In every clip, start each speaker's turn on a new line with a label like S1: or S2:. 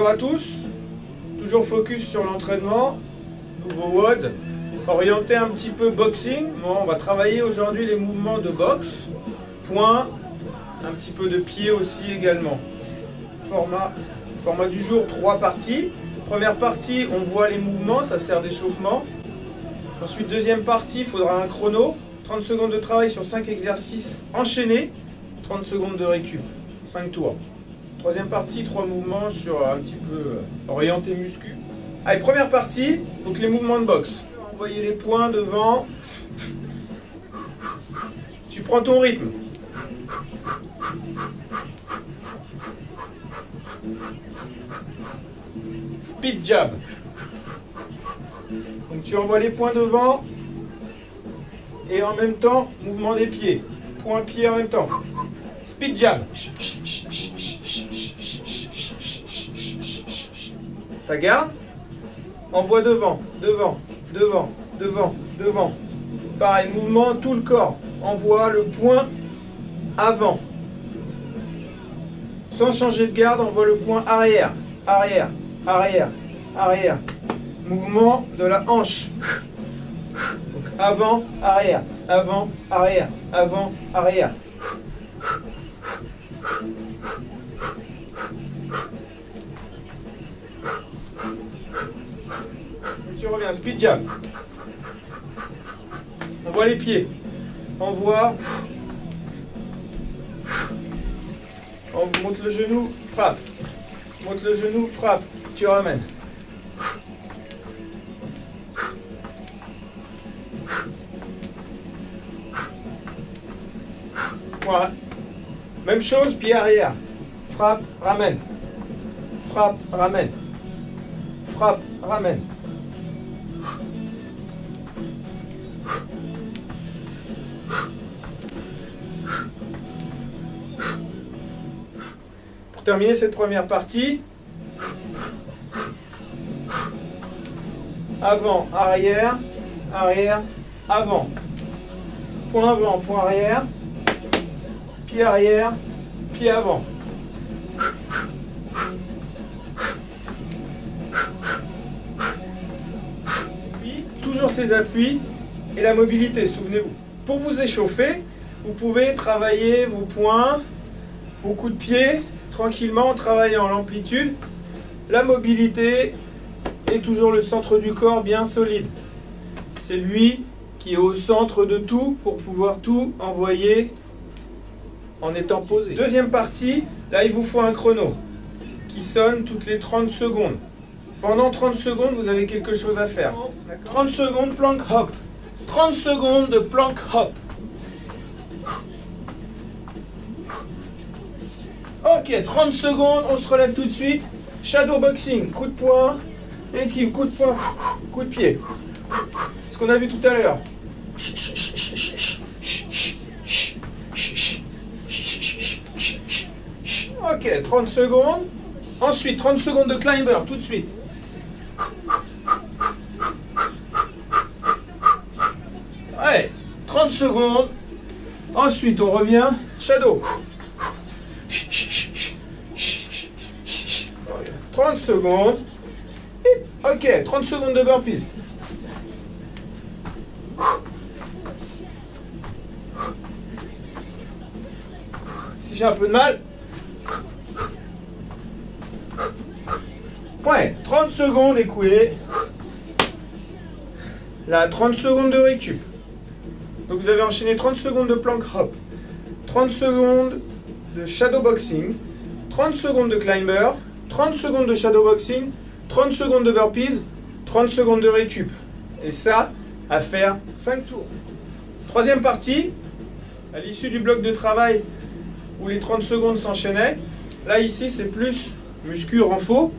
S1: Bonjour à tous, toujours focus sur l'entraînement, nouveau WOD, orienté un petit peu boxing. Bon, on va travailler aujourd'hui les mouvements de boxe, poing, un petit peu de pied aussi également. Format du jour, 3 parties. Première partie, on voit les mouvements, ça sert d'échauffement. Ensuite, deuxième partie, il faudra un chrono, 30 secondes de travail sur 5 exercices enchaînés, 30 secondes de récup, 5 tours. Troisième partie, 3 mouvements sur un petit peu orienté muscu. Allez, première partie, donc les mouvements de boxe. Envoyez les poings devant. Tu prends ton rythme. Speed jab. Donc tu envoies les poings devant et en même temps, mouvement des pieds. Poings, pieds en même temps. Speed jab. Ta garde. Envoie devant, devant, devant, devant, devant. Pareil, mouvement, tout le corps. Envoie le poing avant. Sans changer de garde, envoie le poing arrière, arrière, arrière, arrière. Mouvement de la hanche. Donc avant, arrière, avant, arrière, avant, arrière. Et tu reviens, speed jab. On voit les pieds. On voit. On monte le genou, frappe. Monte le genou, frappe. Tu ramènes. Voilà. Même chose, pied arrière. Frappe, ramène. Frappe, ramène. Frappe, ramène. Pour terminer cette première partie, avant, arrière, arrière, avant. Point avant, point arrière. Pied arrière, pied avant. Puis, toujours ces appuis et la mobilité, souvenez-vous. Pour vous échauffer, vous pouvez travailler vos poings, vos coups de pied, tranquillement en travaillant l'amplitude, la mobilité et toujours le centre du corps bien solide. C'est lui qui est au centre de tout pour pouvoir tout envoyer en étant posé. Deuxième partie, là il vous faut un chrono qui sonne toutes les 30 secondes. Pendant 30 secondes, vous avez quelque chose à faire. 30 secondes, plank hop. 30 secondes de plank hop. Ok, 30 secondes, on se relève tout de suite. Shadow boxing, coup de poing, esquive, coup de poing, coup de pied. Ce qu'on a vu tout à l'heure. Ok, 30 secondes. Ensuite, 30 secondes de climber, tout de suite. Allez, 30 secondes. Ensuite, on revient. Shadow. 30 secondes. Ok, 30 secondes de burpees. Si j'ai un peu de mal. Ouais, 30 secondes écoulées. Là, 30 secondes de récup. Donc vous avez enchaîné 30 secondes de plank hop, 30 secondes de shadow boxing, 30 secondes de climber, 30 secondes de shadow boxing, 30 secondes de burpees, 30 secondes de récup. Et ça, à faire 5 tours. Troisième partie, à l'issue du bloc de travail où les 30 secondes s'enchaînaient. Là, ici, c'est plus muscu renfo.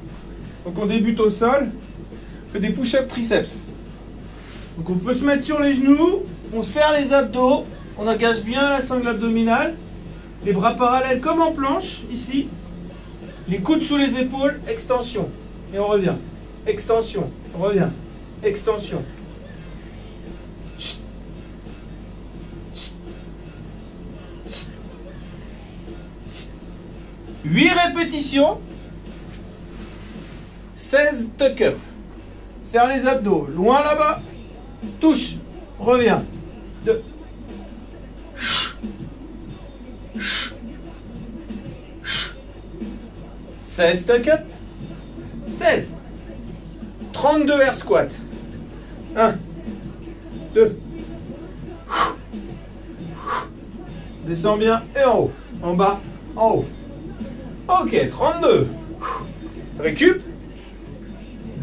S1: Donc on débute au sol, on fait des push-ups triceps. Donc on peut se mettre sur les genoux, on serre les abdos, on engage bien la sangle abdominale, les bras parallèles comme en planche, ici, les coudes sous les épaules, extension, et on revient, extension, on revient, extension. 8 répétitions. 16 tuck-up. Serre les abdos. Loin là-bas. Touche. Reviens. 2. 16 tuck-up. 16. 32 air squat. 1. 2. Descends bien et en haut. En bas, en haut. Ok, 32. Récup.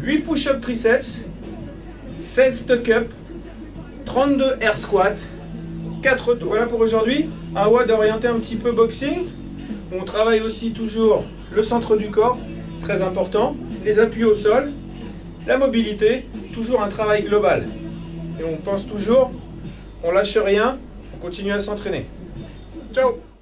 S1: 8 push-up triceps. 16 tuck-up. 32 air squat. 4 tours. Voilà pour aujourd'hui. Un WOD orienté un petit peu boxing. On travaille aussi toujours le centre du corps, très important. Les appuis au sol. La mobilité. Toujours un travail global. Et on pense toujours, on lâche rien, on continue à s'entraîner. Ciao!